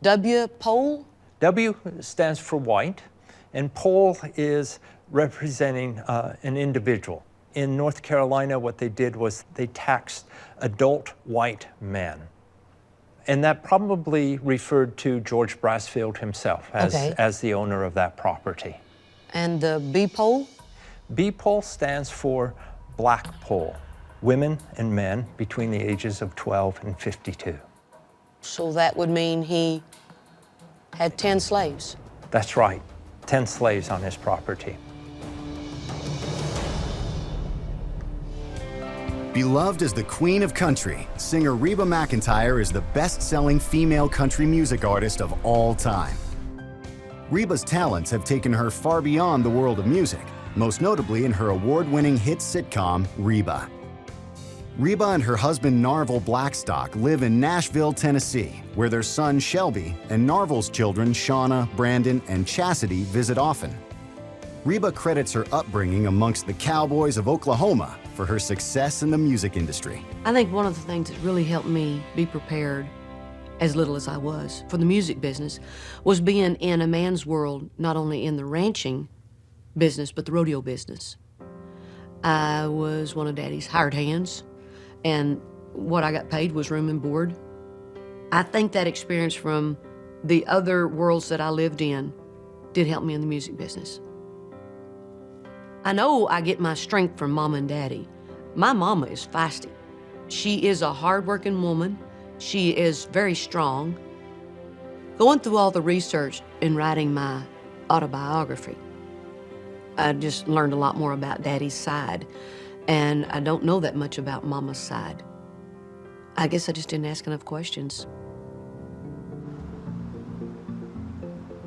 W, pole? W stands for white, and pole is representing an individual. In North Carolina, what they did was they taxed adult white men. And that probably referred to George Brassfield himself as the owner of that property. And the B pole? B pole stands for black pole, women and men between the ages of 12 and 52. So that would mean he had 10 slaves? That's right, 10 slaves on his property. Beloved as the queen of country, singer Reba McEntire is the best-selling female country music artist of all time. Reba's talents have taken her far beyond the world of music, most notably in her award-winning hit sitcom, Reba. Reba and her husband Narvel Blackstock live in Nashville, Tennessee, where their son Shelby and Narvel's children Shauna, Brandon, and Chastity visit often. Reba credits her upbringing amongst the cowboys of Oklahoma for her success in the music industry. I think one of the things that really helped me be prepared, as little as I was, for the music business, was being in a man's world, not only in the ranching business, but the rodeo business. I was one of Daddy's hired hands, and what I got paid was room and board. I think that experience from the other worlds that I lived in did help me in the music business. I know I get my strength from Mama and Daddy. My mama is feisty. She is a hardworking woman. She is very strong. Going through all the research in writing my autobiography, I just learned a lot more about Daddy's side, and I don't know that much about Mama's side. I guess I just didn't ask enough questions.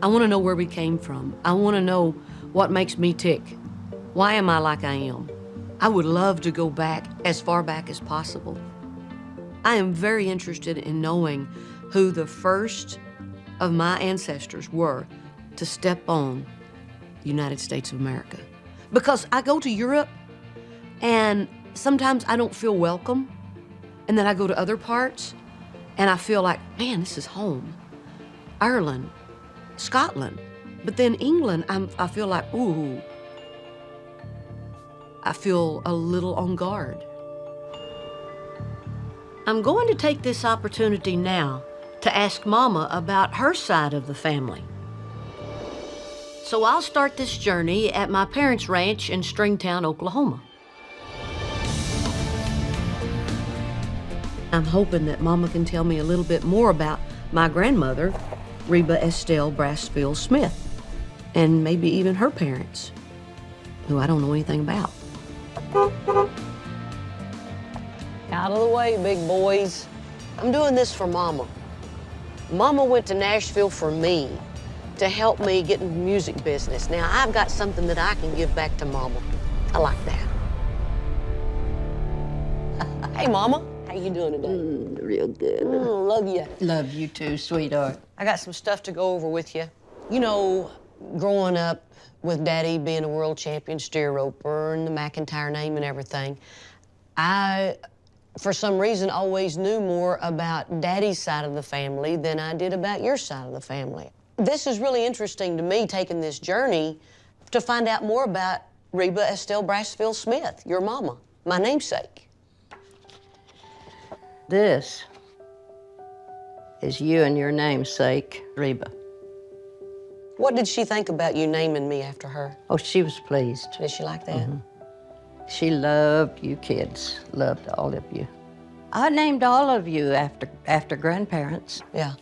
I want to know where we came from. I want to know what makes me tick. Why am I like I am? I would love to go back as far back as possible. I am very interested in knowing who the first of my ancestors were to step on the United States of America. Because I go to Europe and sometimes I don't feel welcome, and then I go to other parts and I feel like, man, this is home. Ireland, Scotland, but then England, I feel like, ooh, I feel a little on guard. I'm going to take this opportunity now to ask Mama about her side of the family. So I'll start this journey at my parents' ranch in Stringtown, Oklahoma. I'm hoping that Mama can tell me a little bit more about my grandmother, Reba Estelle Brassfield Smith, and maybe even her parents, who I don't know anything about. Out of the way, big boys. I'm doing this for Mama. Mama went to Nashville for me, to help me get in the music business. Now, I've got something that I can give back to Mama. I like that. Hey, Mama. How you doing today? Real good. Love you. Love you too, sweetheart. I got some stuff to go over with you. You know, growing up with Daddy being a world champion steer roper and the McEntire name and everything, I, for some reason, always knew more about Daddy's side of the family than I did about your side of the family. This is really interesting to me, taking this journey to find out more about Reba Estelle Brassfield Smith, your mama, my namesake. This is you and your namesake, Reba. What did she think about you naming me after her? Oh, she was pleased. Did she like that? She loved you kids, loved all of you. I named all of you after grandparents. Yeah.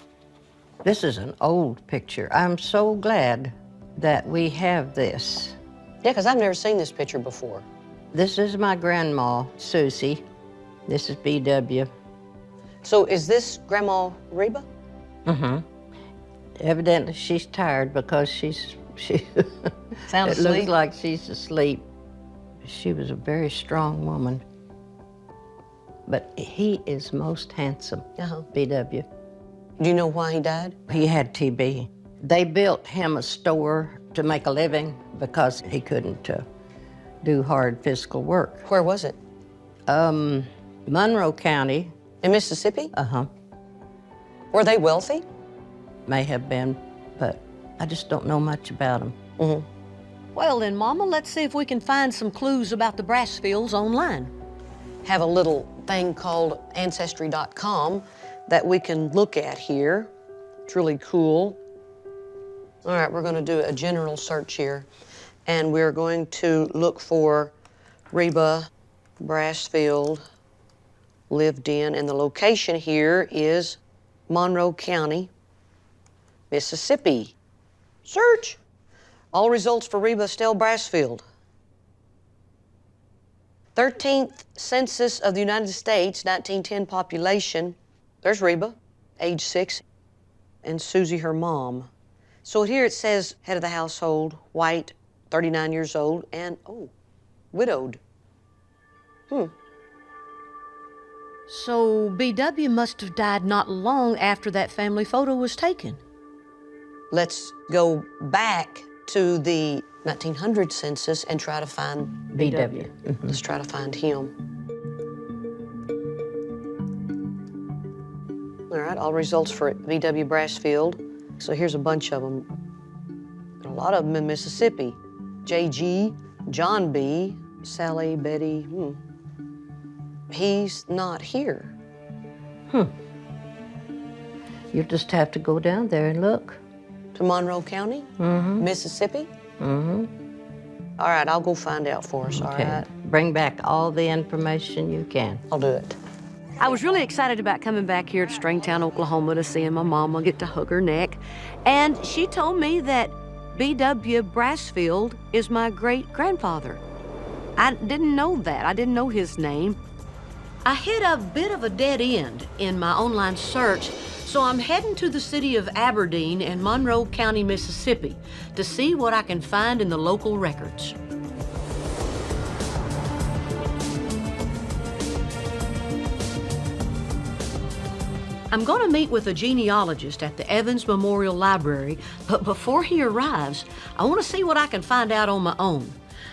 This is an old picture. I'm so glad that we have this. Yeah, because I've never seen this picture before. This is my grandma, Susie. This is B.W. So is this Grandma Reba? Evidently she's tired because she Sound it asleep? looks like she's asleep. She was a very strong woman. But he is most handsome, B.W. Do you know why he died? He had TB. They built him a store to make a living because he couldn't do hard physical work. Where was it? Monroe County. In Mississippi? Uh-huh. Were they wealthy? may have been, but I just don't know much about them. Well then, Mama, let's see if we can find some clues about the Brassfields online. Have a little thing called Ancestry.com that we can look at here. It's really cool. All right, we're gonna do a general search here, and we're going to look for Reba Brassfield lived in, and the location here is Monroe County, Mississippi. Search. All results for Reba Estelle Brassfield. 13th Census of the United States, 1910 population. There's Reba, age 6, and Susie, her mom. So here it says head of the household, white, 39 years old, and, oh, widowed. So B.W. must have died not long after that family photo was taken. Let's go back to the 1900 census and try to find B.W. Let's try to find him. All right, all results for B.W. Brassfield. So here's a bunch of them. A lot of them in Mississippi. J.G., John B., Sally, Betty, He's not here. You'll just have to go down there and look. To Monroe County, Mississippi? All right, I'll go find out for us, all right? Bring back all the information you can. I'll do it. I was really excited about coming back here to Stringtown, Oklahoma to see my mama, get to hug her neck. And she told me that B.W. Brassfield is my great-grandfather. I didn't know that. I didn't know his name. I hit a bit of a dead end in my online search, so I'm heading to the city of Aberdeen in Monroe County, Mississippi, to see what I can find in the local records. I'm going to meet with a genealogist at the Evans Memorial Library, but before he arrives, I want to see what I can find out on my own.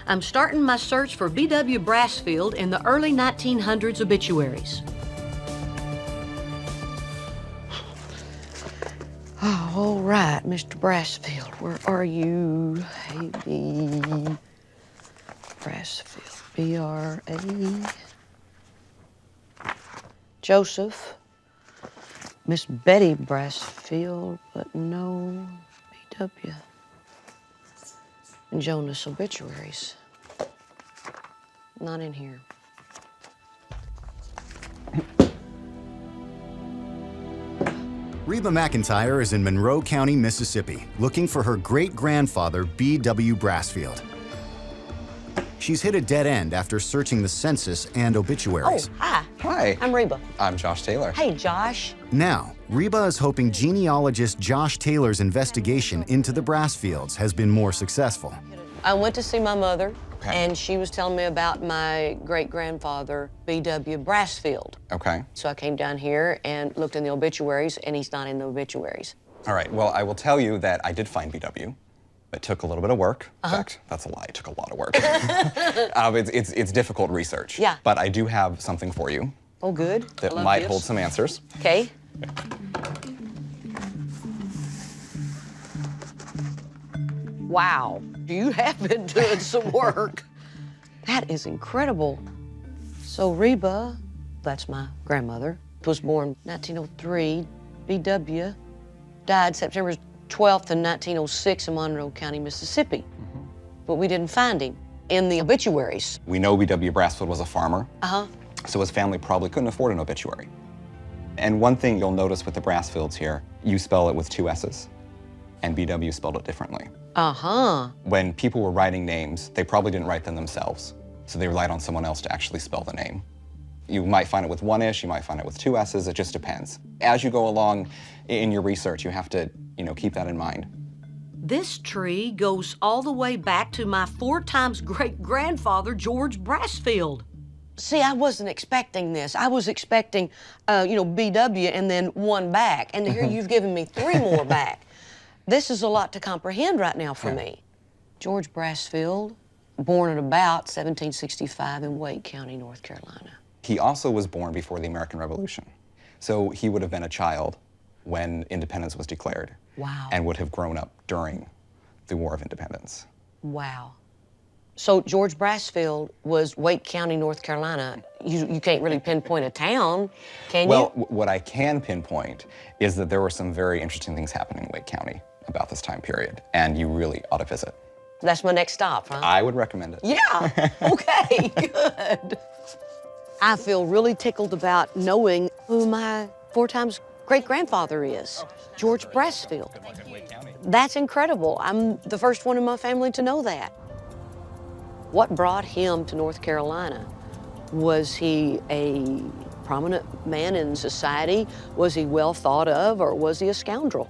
I'm starting my search for B.W. Brassfield in the early 1900s obituaries. Oh, all right, Mr. Brassfield, where are you? Hey, B. Brassfield, B-R-A. Joseph. Miss Betty Brassfield, but no B.W. And Jonas obituaries. Not in here. Reba McEntire is in Monroe County, Mississippi, looking for her great-grandfather, B.W. Brassfield. She's hit a dead end after searching the census and obituaries. Oh, hi. Hi. I'm Reba. I'm Josh Taylor. Hey, Josh. Now, Reba is hoping genealogist Josh Taylor's investigation into the Brassfields has been more successful. I went to see my mother, Okay. and she was telling me about my great-grandfather, B.W. Brassfield. Okay. So I came down here and looked in the obituaries, and he's not in the obituaries. All right. Well, I will tell you that I did find BW. It took a little bit of work. In fact, that's a lie. It took a lot of work. It's difficult research. Yeah. But I do have something for you Oh, good. that I love might gifts. hold some answers. Okay. Wow, you have been doing some work. That is incredible. So Reba, that's my grandmother, was born 1903. B.W. died September 12th in 1906 in Monroe County, Mississippi. But we didn't find him in the obituaries. We know B.W. Brassfield was a farmer, Uh-huh. so his family probably couldn't afford an obituary. And one thing you'll notice with the Brassfields here, you spell it with 2 S's, and B.W. spelled it differently. Uh-huh. When people were writing names, they probably didn't write them themselves, so they relied on someone else to actually spell the name. You might find it with 1 ish, you might find it with 2 S's, it just depends. As you go along in your research, you have to, keep that in mind. This tree goes all the way back to my 4 times great-grandfather, George Brassfield. See, I wasn't expecting this. I was expecting, B.W. and then 1 back. And here you've given me 3 more back. This is a lot to comprehend right now for me. George Brassfield, born at about 1765 in Wake County, North Carolina. He also was born before the American Revolution, so he would have been a child when independence was declared. Wow. And would have grown up during the War of Independence. Wow. So George Brassfield was Wake County, North Carolina. You can't really pinpoint a town, can Well, you? what I can pinpoint is that there were some very interesting things happening in Wake County about this time period, and you really ought to visit. That's my next stop, huh? I would recommend it. Yeah, okay, good. I feel really tickled about knowing who my 4 times great-grandfather is, George Brassfield. That's incredible. I'm the first one in my family to know that. What brought him to North Carolina? Was he a prominent man in society? Was he well thought of, or was he a scoundrel?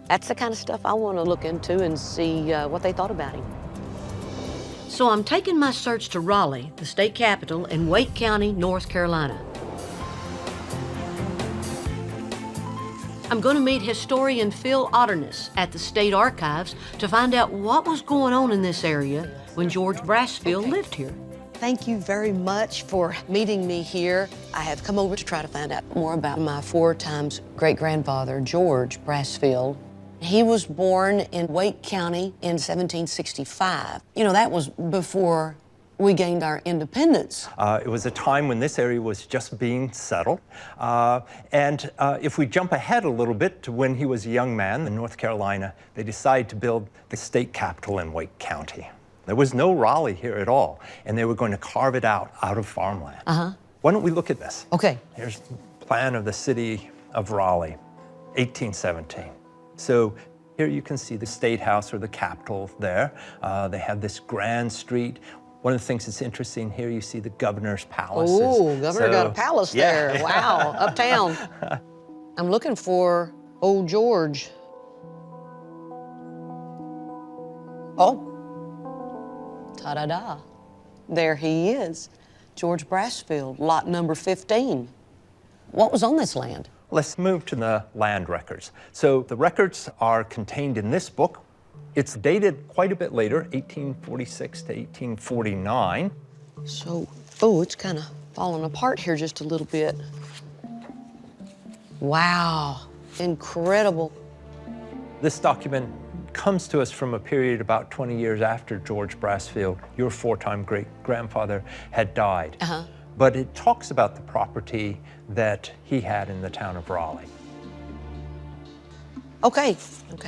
That's the kind of stuff I want to look into and see what they thought about him. So I'm taking my search to Raleigh, the state capital, in Wake County, North Carolina. I'm going to meet historian Bill Oddie at the State Archives to find out what was going on in this area when George Brassfield lived here. Thank you very much for meeting me here. I have come over to try to find out more about my 4 times great-grandfather, George Brassfield. He was born in Wake County in 1765. You know, that was before we gained our independence. It was a time when this area was just being settled. If we jump ahead a little bit to when he was a young man in North Carolina, they decided to build the state capital in Wake County. There was no Raleigh here at all, and they were going to carve it out of farmland. Why don't we look at this? Okay. Here's the plan of the city of Raleigh, 1817. So here you can see the State House, or the Capitol there. They have this grand street. One of the things that's interesting here, you see the governor's palace. Oh, governor got a palace there. Wow, uptown. I'm looking for old George. Oh, ta-da-da. There he is, George Brassfield, lot number 15. What was on this land? Let's move to the land records. So the records are contained in this book. It's dated quite a bit later, 1846 to 1849. So, oh, it's kind of falling apart here just a little bit. Wow, incredible. This document comes to us from a period about 20 years after George Brassfield, your 4-time great-grandfather, had died. But it talks about the property that he had in the town of Raleigh. Okay,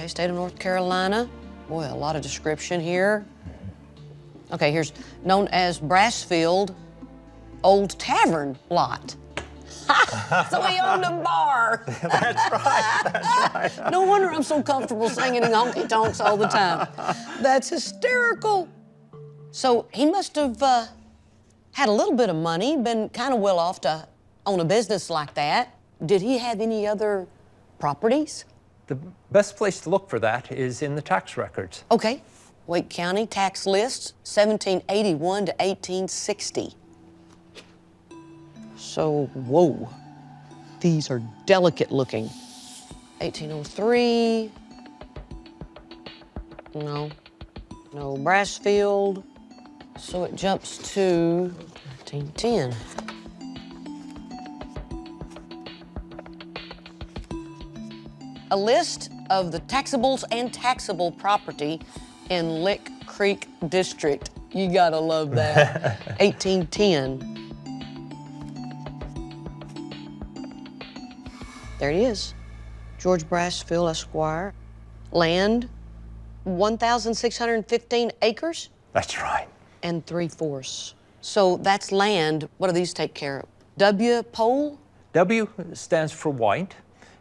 state of North Carolina. Boy, a lot of description here. Okay, here's known as Brassfield Old Tavern Lot. So he owned a bar. That's right. No wonder I'm so comfortable singing honky tonks all the time. That's hysterical. So he must have had a little bit of money, been kind of well off to own a business like that. Did he have any other properties? The best place to look for that is in the tax records. Okay. Wake County tax lists, 1781 to 1860. So, whoa, these are delicate looking. 1803, no Brassfield. So it jumps to 1910. A list of the taxables and taxable property in Lick Creek District. You gotta love that. 1810. There it is. George Brassfield, Esquire. Land, 1,615 acres. That's right. And 3/4. So that's land. What do these take care of? W, pole? W stands for white,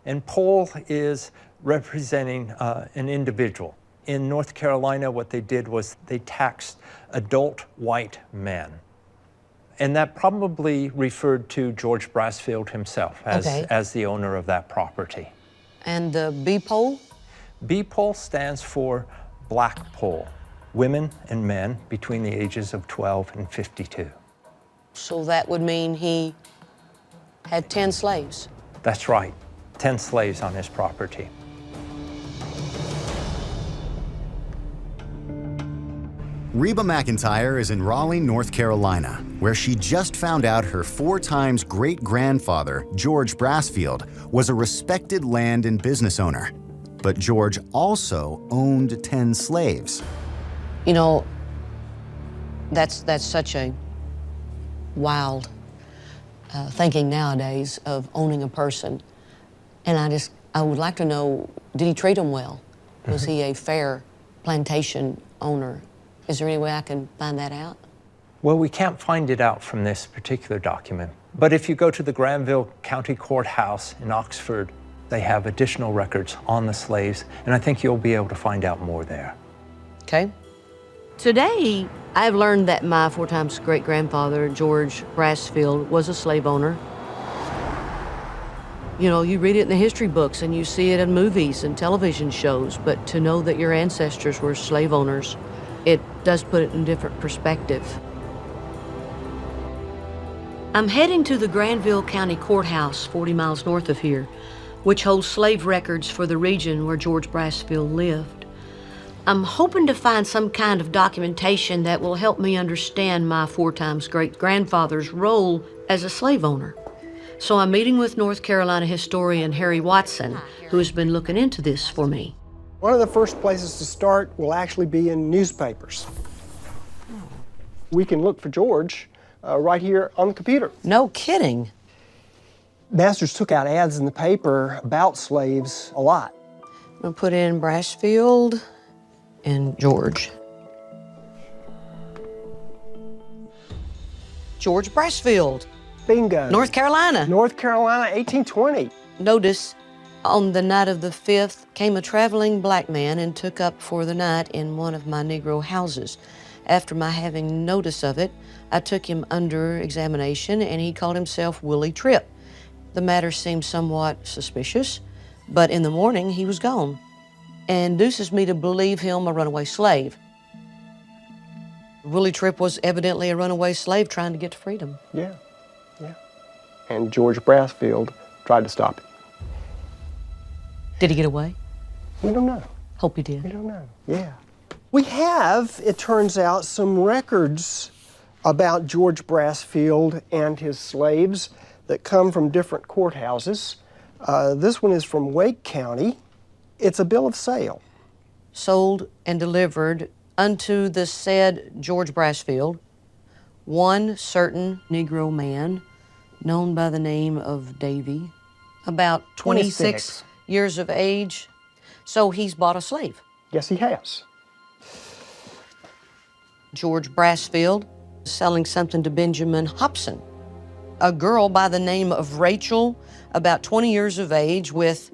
and pole is representing an individual. In North Carolina, what they did was they taxed adult white men. And that probably referred to George Brassfield himself as the owner of that property. And the B pole? B pole stands for black pole, women and men between the ages of 12 and 52. So that would mean he had 10 slaves. That's right, 10 slaves on his property. Reba McEntire is in Raleigh, North Carolina, where she just found out her 4 times great-grandfather, George Brassfield, was a respected land and business owner. But George also owned 10 slaves. You know, that's such a wild thinking nowadays of owning a person. And I would like to know, did he treat them well? Was he a fair plantation owner? Is there any way I can find that out? Well, we can't find it out from this particular document. But if you go to the Granville County Courthouse in Oxford, they have additional records on the slaves, and I think you'll be able to find out more there. Okay. Today, I've learned that my 4 times great-grandfather, George Brassfield, was a slave owner. You know, you read it in the history books and you see it in movies and television shows, but to know that your ancestors were slave owners, it does put it in a different perspective. I'm heading to the Granville County Courthouse, 40 miles north of here, which holds slave records for the region where George Brassfield lived. I'm hoping to find some kind of documentation that will help me understand my 4 times great-grandfather's role as a slave owner. So I'm meeting with North Carolina historian Harry Watson, who has been looking into this for me. One of the first places to start will actually be in newspapers. We can look for George right here on the computer. No kidding. Masters took out ads in the paper about slaves a lot. I'm gonna put in Brassfield and George. George Brassfield, Bingo. North Carolina. North Carolina, 1820. Notice, on the night of the 5th, came a traveling black man and took up for the night in one of my Negro houses. After my having notice of it, I took him under examination and he called himself Willie Tripp. The matter seemed somewhat suspicious, but in the morning he was gone, and induces me to believe him a runaway slave. Willie Tripp was evidently a runaway slave trying to get to freedom. Yeah, yeah. And George Brassfield tried to stop it. Did he get away? We don't know. Hope he did. We don't know, yeah. We have, it turns out, some records about George Brassfield and his slaves that come from different courthouses. This one is from Wake County. It's a bill of sale. Sold and delivered unto the said George Brassfield, one certain Negro man, known by the name of Davy, about 26 years of age. So he's bought a slave. Yes, he has. George Brassfield selling something to Benjamin Hobson, a girl by the name of Rachel, about 20 years of age, with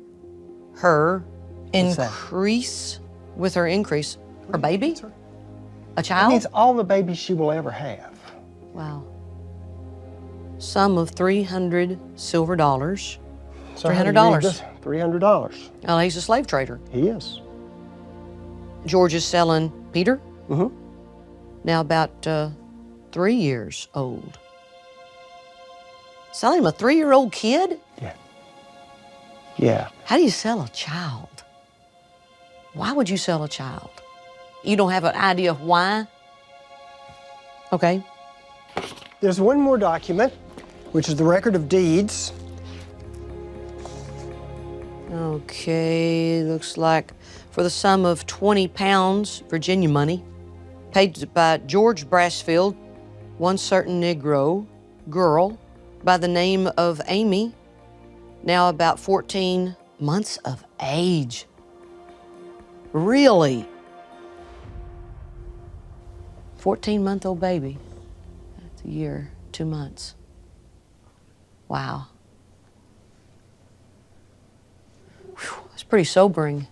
her increase, her baby? A child? That means all the babies she will ever have. Wow. Sum of $300 silver dollars. So $300. $300. Well, he's a slave trader. He is. George is selling Peter, Mm-hmm. now about 3 years old. Selling him a 3-year-old kid? Yeah. Yeah. How do you sell a child? Why would you sell a child? You don't have an idea of why? Okay. There's one more document, which is the record of deeds. Okay, looks like for the sum of 20 pounds, Virginia money, paid by George Brassfield, one certain Negro girl by the name of Amy, now about 14 months of age. Really? 14-month-old baby. That's a year, 2 months. Wow. Whew, that's pretty sobering.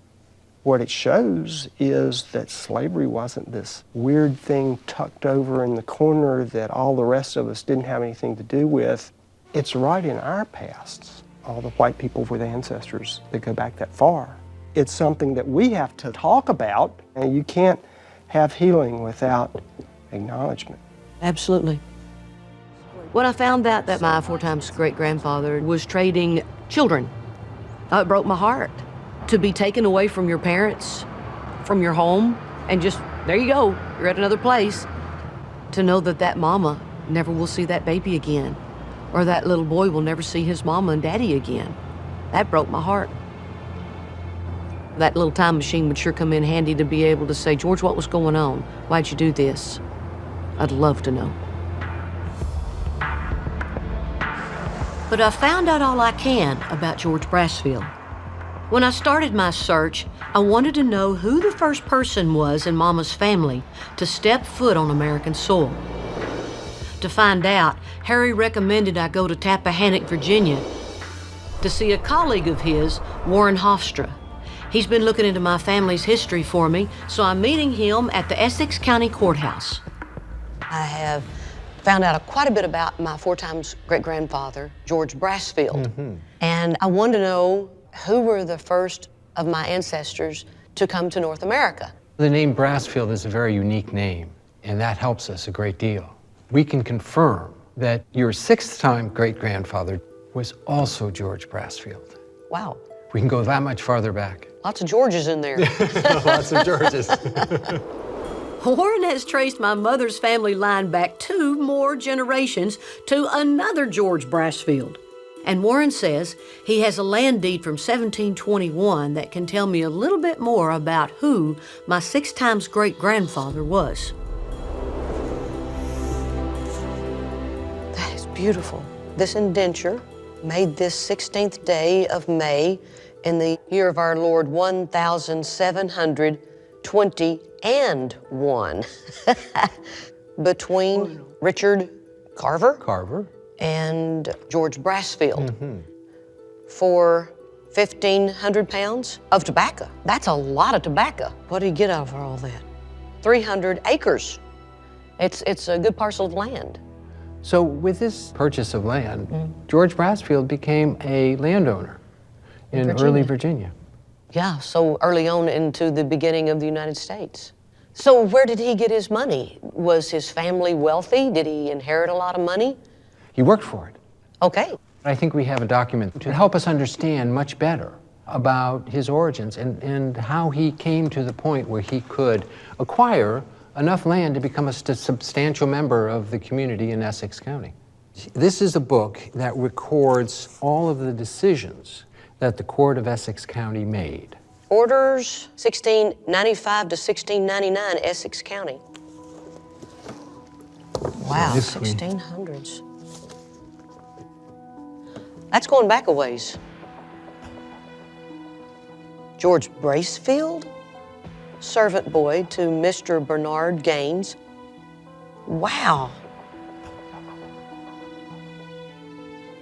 What it shows is that slavery wasn't this weird thing tucked over in the corner that all the rest of us didn't have anything to do with. It's right in our pasts. All the white people with ancestors that go back that far. It's something that we have to talk about, and you can't have healing without acknowledgement. Absolutely. When I found out that my 4 times great-grandfather was trading children, it broke my heart. To be taken away from your parents, from your home, And just, there you go, you're at another place. To know that that mama never will see that baby again, or that little boy will never see his mama and daddy again. That broke my heart. That little time machine would sure come in handy to be able to say, George, what was going on? Why'd you do this? I'd love to know. But I found out all I can about George Brassfield. When I started my search, I wanted to know who the first person was in Mama's family to step foot on American soil. To find out, Harry recommended I go to Tappahannock, Virginia, to see a colleague of his, Warren Hofstra. He's been looking into my family's history for me, so I'm meeting him at the Essex County Courthouse. I have found out quite a bit about my 4 times great-grandfather, George Brassfield. And I wanted to know who were the first of my ancestors to come to North America. The name Brassfield is a very unique name, and that helps us a great deal. We can confirm that your 6th time great-grandfather was also George Brassfield. Wow. We can go that much farther back. Lots of Georges in there. Lots of Georges. Warren has traced my mother's family line back 2 more generations to another George Brassfield. And Warren says he has a land deed from 1721 that can tell me a little bit more about who my 6 times great-grandfather was. That is beautiful. This indenture, made this 16th day of May in the year of our Lord 1721, between Richard Carver and George Brassfield for 1,500 pounds of tobacco. That's a lot of tobacco. What do you get out of all that? 300 acres. It's a good parcel of land. So with this purchase of land, George Brassfield became a landowner in early Virginia. Yeah, so early on into the beginning of the United States. So where did he get his money? Was his family wealthy? Did he inherit a lot of money? He worked for it. Okay. I think we have a document to help us understand much better about his origins and how he came to the point where he could acquire enough land to become a substantial member of the community in Essex County. This is a book that records all of the decisions that the Court of Essex County made. Orders 1695 to 1699, Essex County. Wow, 1600s. That's going back a ways. George Brassfield, servant boy to Mr. Bernard Gaines. Wow.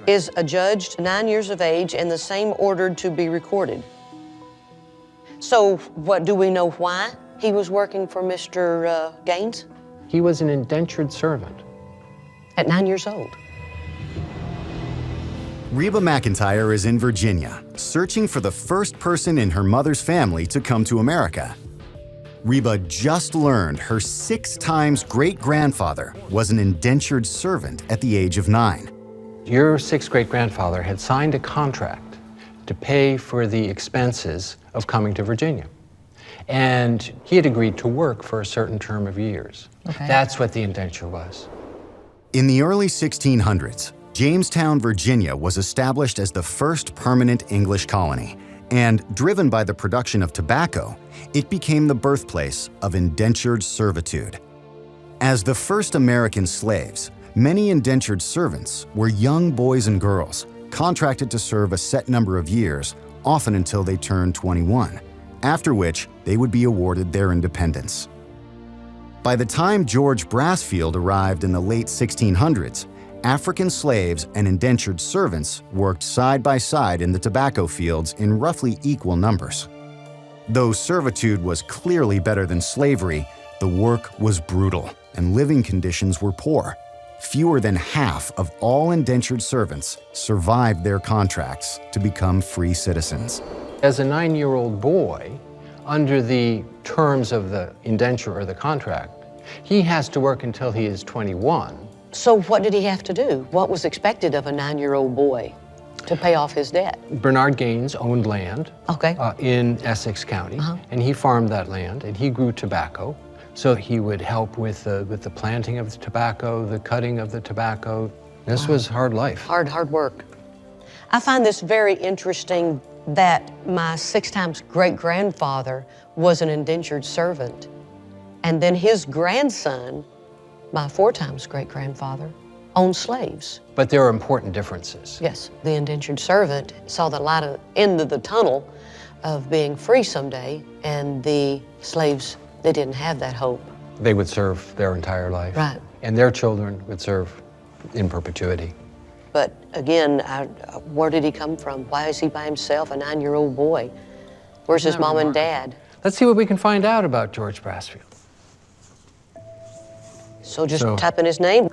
Is adjudged 9 years of age and the same ordered to be recorded. So what, do we know why he was working for Mr. Gaines? He was an indentured servant. At 9 years old. Reba McEntire is in Virginia, searching for the first person in her mother's family to come to America. Reba just learned her 6 times great-grandfather was an indentured servant at the age of 9. Your 6th great-grandfather had signed a contract to pay for the expenses of coming to Virginia. And he had agreed to work for a certain term of years. Okay. That's what the indenture was. In the early 1600s, Jamestown, Virginia was established as the first permanent English colony, and driven by the production of tobacco, it became the birthplace of indentured servitude. As the first American slaves, many indentured servants were young boys and girls, contracted to serve a set number of years, often until they turned 21, after which they would be awarded their independence. By the time George Brassfield arrived in the late 1600s, African slaves and indentured servants worked side by side in the tobacco fields in roughly equal numbers. Though servitude was clearly better than slavery, the work was brutal and living conditions were poor. Fewer than half of all indentured servants survived their contracts to become free citizens. As a 9-year-old boy, under the terms of the indenture or the contract, he has to work until he is 21. So what did he have to do? What was expected of a 9-year-old boy? to pay off his debt. Bernard Gaines owned land Okay. in Essex County, and he farmed that land, and he grew tobacco. So he would help with the planting of the tobacco, the cutting of the tobacco. This was hard life. Hard work. I find this very interesting that my 6 times great-grandfather was an indentured servant, and then his grandson, my 4 times great-grandfather, owned slaves. But there are important differences. Yes, the indentured servant saw the light at the end of the tunnel of being free someday, and the slaves, they didn't have that hope. They would serve their entire life. Right. And their children would serve in perpetuity. But again, where did he come from? Why is he by himself, a 9-year-old boy? Where's his mom and dad? Let's see what we can find out about George Brassfield. So just type in his name.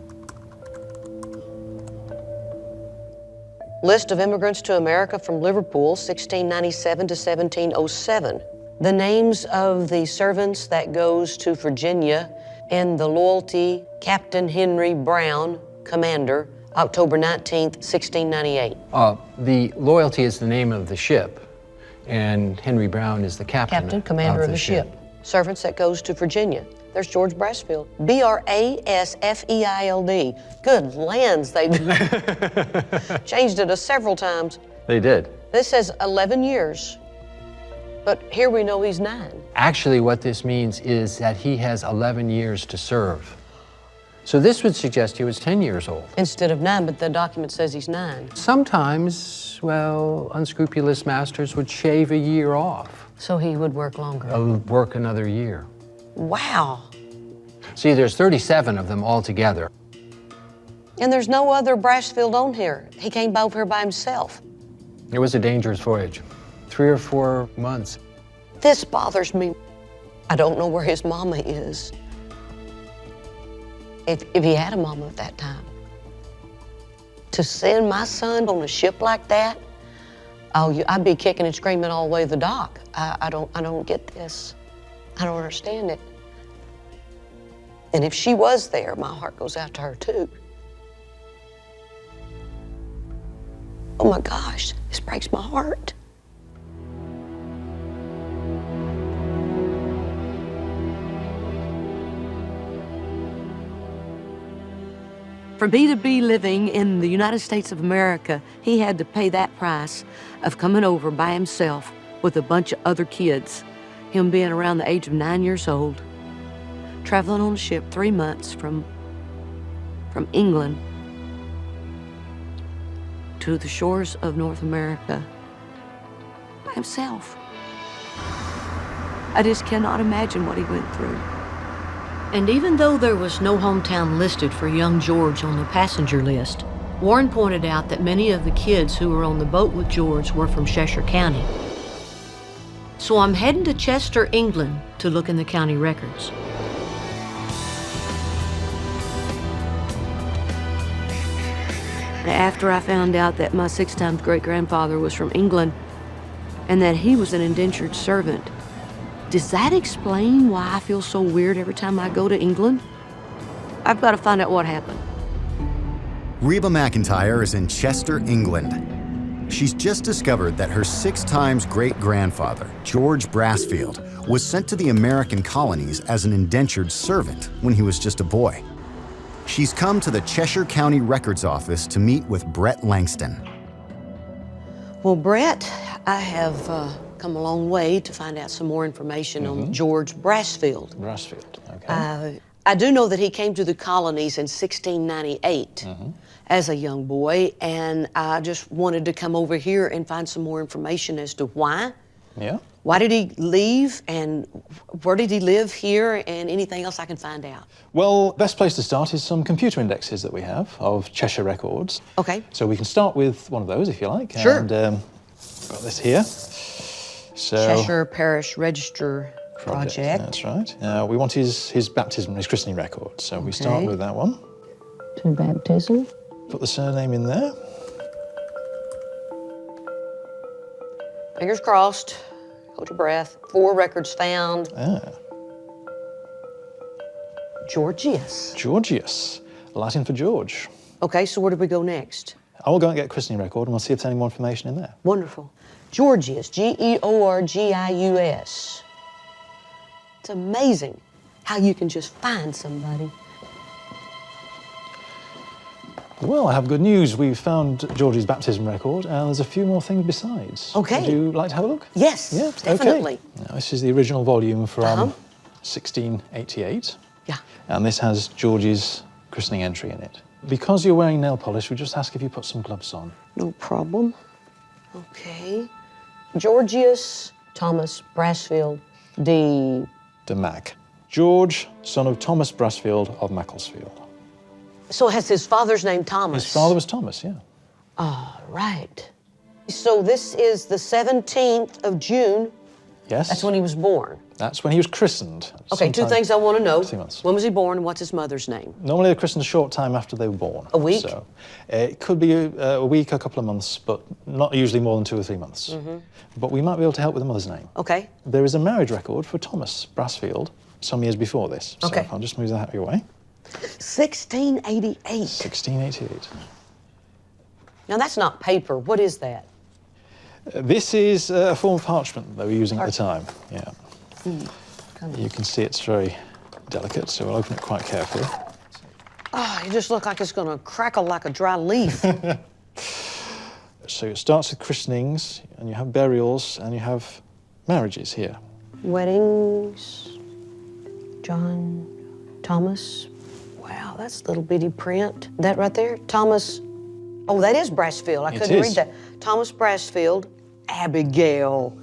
List of immigrants to America from Liverpool, 1697 to 1707. The names of the servants that goes to Virginia in the Loyalty, Captain Henry Brown, commander, October 19th, 1698. The Loyalty is the name of the ship, and Henry Brown is the captain. Commander of the ship. Servants that goes to Virginia. There's George Brassfield. B-R-A-S-F-E-I-L-D. Good lands, they've changed it several times. They did. This says 11 years, but here we know he's 9. Actually, what this means is that he has 11 years to serve. So this would suggest he was 10 years old. Instead of 9, but the document says he's 9. Sometimes, well, unscrupulous masters would shave a year off. So he would work longer. Work another year. Wow. See, there's 37 of them altogether. And there's no other Brassfield on here. He came over here by himself. It was a dangerous voyage. 3 or 4 months. This bothers me. I don't know where his mama is. If he had a mama at that time. To send my son on a ship like that, I'd be kicking and screaming all the way to the dock. I don't get this. I don't understand it. And if she was there, my heart goes out to her too. Oh my gosh, this breaks my heart. For me to be living in the United States of America, he had to pay that price of coming over by himself with a bunch of other kids. Him being around the age of 9 years old, traveling on a ship 3 months from England to the shores of North America by himself. I just cannot imagine what he went through. And even though there was no hometown listed for young George on the passenger list, Warren pointed out that many of the kids who were on the boat with George were from Cheshire County. So I'm heading to Chester, England to look in the county records. After I found out that my 6 times great-grandfather was from England and that he was an indentured servant, does that explain why I feel so weird every time I go to England? I've got to find out what happened. Reba McEntire is in Chester, England. She's just discovered that her 6 times great-grandfather, George Brassfield, was sent to the American colonies as an indentured servant when he was just a boy. She's come to the Cheshire County Records Office to meet with Brett Langston. Well, Brett, I have come a long way to find out some more information on George Brassfield. Brassfield, okay. I do know that he came to the colonies in 1698 as a young boy, and I just wanted to come over here and find some more information as to why. Yeah. Why did he leave, and where did he live here, and anything else I can find out? Well, best place to start is some computer indexes that we have of Cheshire records. Okay. So we can start with one of those, if you like. Sure. And got this here. So Cheshire Parish Register Project. That's right. We want his baptism, his christening record. So we start with that one. To baptism. Put the surname in there. Fingers crossed. Hold your breath. 4 records found. Georgius. Georgius, Latin for George. Okay, so where do we go next? I will go and get a christening record and we'll see if there's any more information in there. Wonderful. Georgius, Georgius. It's amazing how you can just find somebody. Well, I have good news. We've found Georgie's baptism record, and there's a few more things besides. Okay. Would you like to have a look? Yes, Yeah, definitely. Okay. Now, this is the original volume from 1688. Yeah. And this has Georgie's christening entry in it. Because you're wearing nail polish, we just ask if you put some gloves on. No problem. Okay. Georgius Thomas Brassfield de Mac. George, son of Thomas Brassfield of Macclesfield. So has his father's name Thomas? His father was Thomas, yeah. All right. So this is the 17th of June. Yes. That's when he was born. That's when he was christened. Okay, two sometime things I want to know. 3 months. When was he born and what's his mother's name? Normally they're christened a short time after they were born. A week? So it could be a week, a couple of months, but not usually more than 2 or 3 months. But we might be able to help with the mother's name. Okay. There is a marriage record for Thomas Brassfield some years before this. Okay. So I'll just move that out of your way. 1688. 1688. Now that's not paper. What is that? This is a form of parchment they were using at the time. Yeah. You can see it's very delicate, so we'll open it quite carefully. Oh, it just looks like it's going to crackle like a dry leaf. So it starts with christenings, and you have burials, and you have marriages here. Weddings, John, Thomas. Wow, that's a little bitty print. That right there, Thomas. Oh, that is Brassfield. I couldn't read that. Thomas Brassfield, Abigail.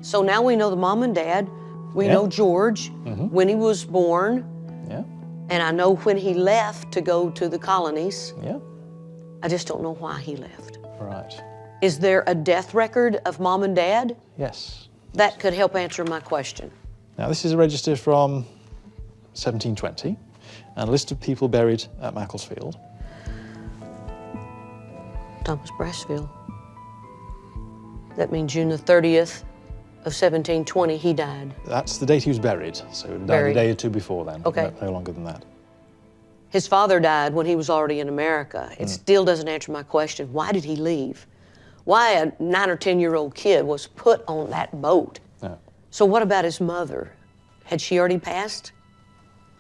So now we know the mom and dad. We know George, when he was born. Yeah. And I know when he left to go to the colonies. Yeah. I just don't know why he left. Right. Is there a death record of mom and dad? Yes. That could help answer my question. Now, this is a register from 1720, and a list of people buried at Macclesfield. Thomas Brassfield. That means June the 30th of 1720, he died. That's the date he was buried, so he died a day or two before then. Okay. No longer than that. His father died when he was already in America. It still doesn't answer my question. Why did he leave? Why a 9 or 10-year-old kid was put on that boat? No. So what about his mother? Had she already passed?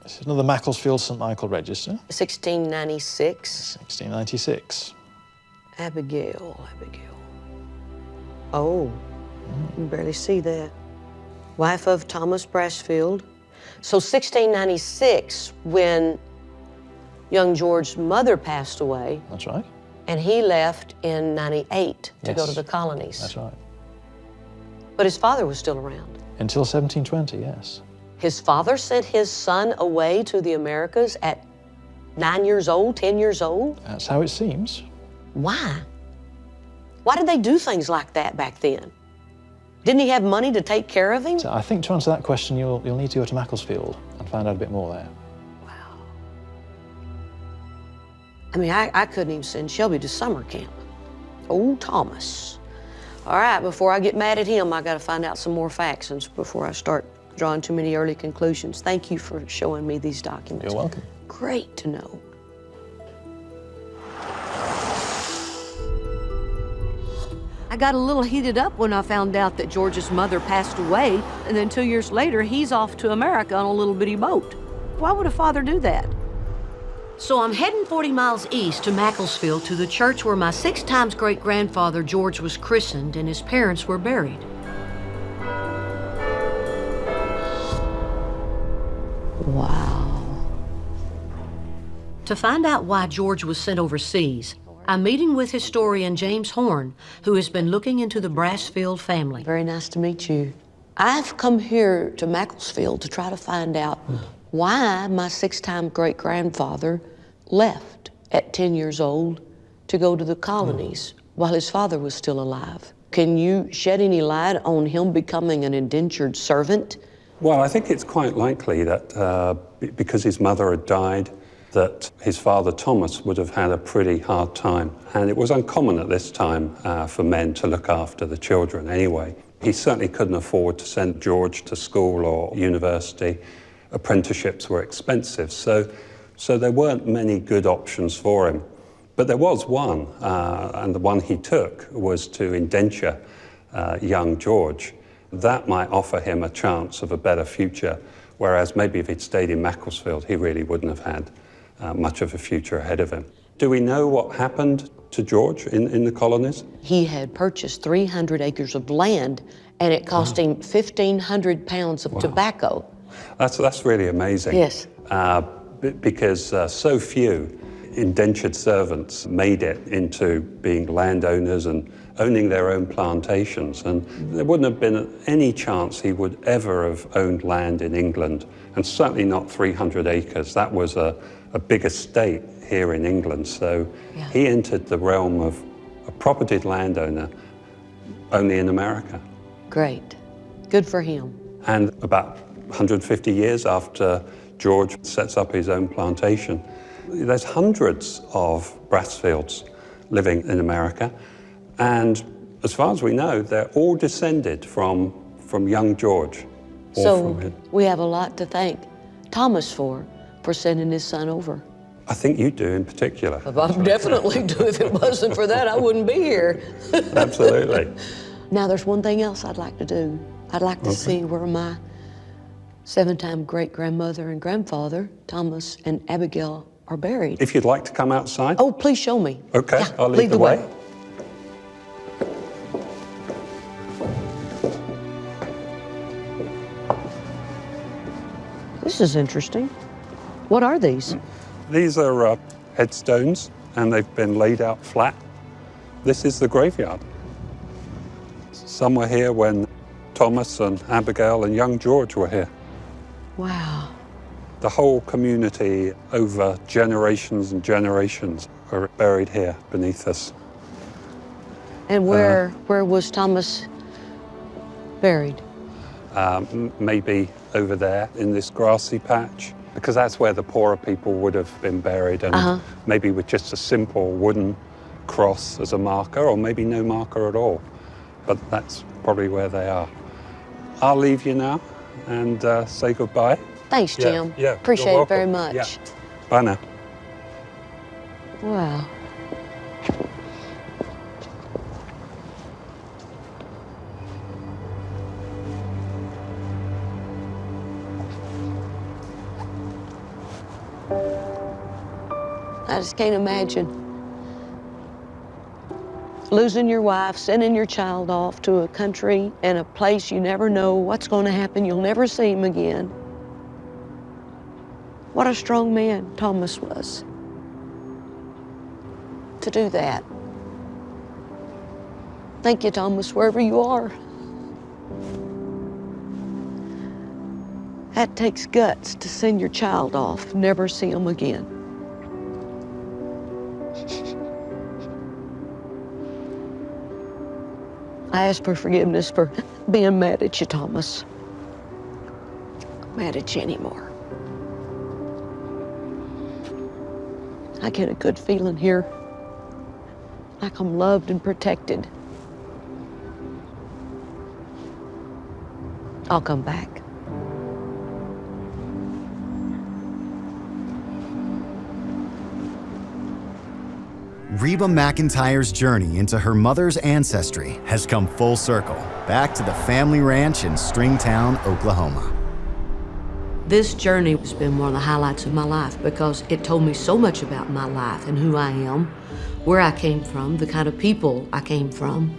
This is another Macclesfield St. Michael register. 1696. 1696. Abigail. Oh, you can barely see that. Wife of Thomas Brassfield. So 1696, when young George's mother passed away. That's right. And he left in 98 to go to the colonies. That's right. But his father was still around. Until 1720, yes. His father sent his son away to the Americas at 9 years old, 10 years old? That's how it seems. Why? Why did they do things like that back then? Didn't he have money to take care of him? So I think to answer that question, you'll need to go to Macclesfield and find out a bit more there. Wow. I mean, I couldn't even send Shelby to summer camp. Old Thomas. All right, before I get mad at him, I got to find out some more facts before I start drawing too many early conclusions. Thank you for showing me these documents. You're welcome. Great to know. I got a little heated up when I found out that George's mother passed away, and then 2 years later, he's off to America on a little bitty boat. Why would a father do that? So I'm heading 40 miles east to Macclesfield to the church where my 6 times great-grandfather George was christened and his parents were buried. Wow. To find out why George was sent overseas, I'm meeting with historian James Horn, who has been looking into the Brassfield family. Very nice to meet you. I've come here to Macclesfield to try to find out why my 6-time great-grandfather left at 10 years old to go to the colonies while his father was still alive. Can you shed any light on him becoming an indentured servant? Well, I think it's quite likely that because his mother had died, that his father Thomas would have had a pretty hard time. And it was uncommon at this time for men to look after the children anyway. He certainly couldn't afford to send George to school or university. Apprenticeships were expensive, so there weren't many good options for him. But there was one, and the one he took was to indenture young George. That might offer him a chance of a better future, whereas maybe if he'd stayed in Macclesfield, he really wouldn't have had much of a future ahead of him. Do we know what happened to George in the colonies? He had purchased 300 acres of land, and it cost him 1,500 pounds of tobacco. That's really amazing. Yes. Because so few indentured servants made it into being landowners and owning their own plantations, and there wouldn't have been any chance he would ever have owned land in England, and certainly not 300 acres. That was a big estate here in England, so he entered the realm of a propertied landowner only in America. Great. Good for him. And about 150 years after George sets up his own plantation, there's hundreds of Brassfields living in America, and as far as we know, they're all descended from young George. So we have a lot to thank Thomas for sending his son over. I think you do in particular. I definitely do. If it wasn't for that, I wouldn't be here. Absolutely. Now, there's one thing else I'd like to do. I'd like to see where my 7-time great-grandmother and grandfather, Thomas and Abigail, are buried. If you'd like to come outside. Oh, please show me. Okay, Yeah, I'll lead the way. This is interesting. What are these? These are headstones, and they've been laid out flat. This is the graveyard. Some were here when Thomas and Abigail and young George were here. Wow. The whole community over generations and generations are buried here beneath us. And where was Thomas buried? Maybe over there in this grassy patch, because that's where the poorer people would have been buried, and maybe with just a simple wooden cross as a marker, or maybe no marker at all. But that's probably where they are. I'll leave you now and say goodbye. Thanks, Jim. Yeah, appreciate it very much. Yeah. Bye now. Wow. I just can't imagine losing your wife, sending your child off to a country and a place you never know what's going to happen. You'll never see him again. What a strong man Thomas was to do that. Thank you, Thomas, wherever you are. That takes guts to send your child off, never see him again. I ask for forgiveness for being mad at you, Thomas. I'm not mad at you anymore. I get a good feeling here, like I'm loved and protected. I'll come back. Reba McEntire's journey into her mother's ancestry has come full circle, back to the family ranch in Stringtown, Oklahoma. This journey has been one of the highlights of my life because it told me so much about my life and who I am, where I came from, the kind of people I came from.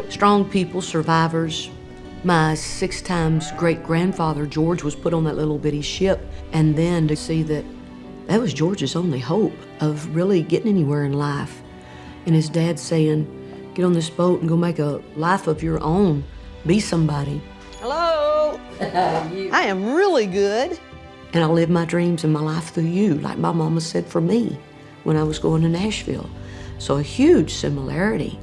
Strong people, survivors. My 6 times great-grandfather, George, was put on that little bitty ship, and then to see that that was George's only hope of really getting anywhere in life. And his dad saying, get on this boat and go make a life of your own. Be somebody. Hello. I am really good. And I'll live my dreams and my life through you, like my mama said for me when I was going to Nashville. So a huge similarity.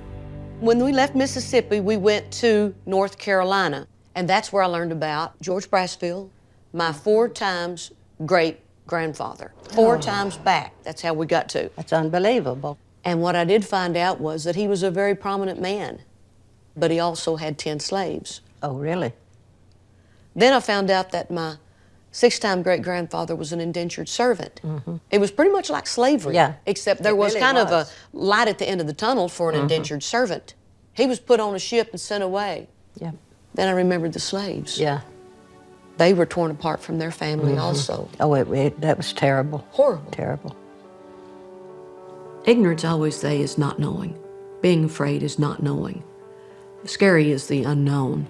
When we left Mississippi, we went to North Carolina. And that's where I learned about George Brassfield, my 4 times great-grandfather. 4 times back, that's how we got to. That's unbelievable. And what I did find out was that he was a very prominent man, but he also had 10 slaves. Oh, really? Then I found out that my six-time great-grandfather was an indentured servant. It was pretty much like slavery, Yeah. except there was really kind of a was. light at the end of the tunnel for an indentured servant. He was put on a ship and sent away. Yeah. Then I remembered the slaves. Yeah. They were torn apart from their family also. Oh, that was terrible. Horrible. Terrible. Ignorance, I always say, is not knowing. Being afraid is not knowing. Scary is the unknown.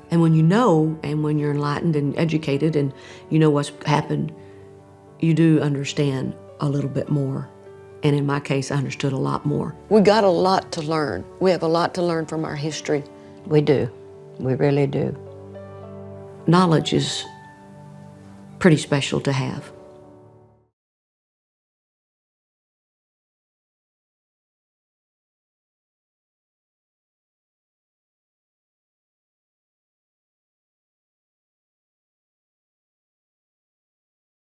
And when you know, and when you're enlightened and educated and you know what's happened, you do understand a little bit more. And in my case, I understood a lot more. We got a lot to learn. We have a lot to learn from our history. We do. We really do. Knowledge is pretty special to have.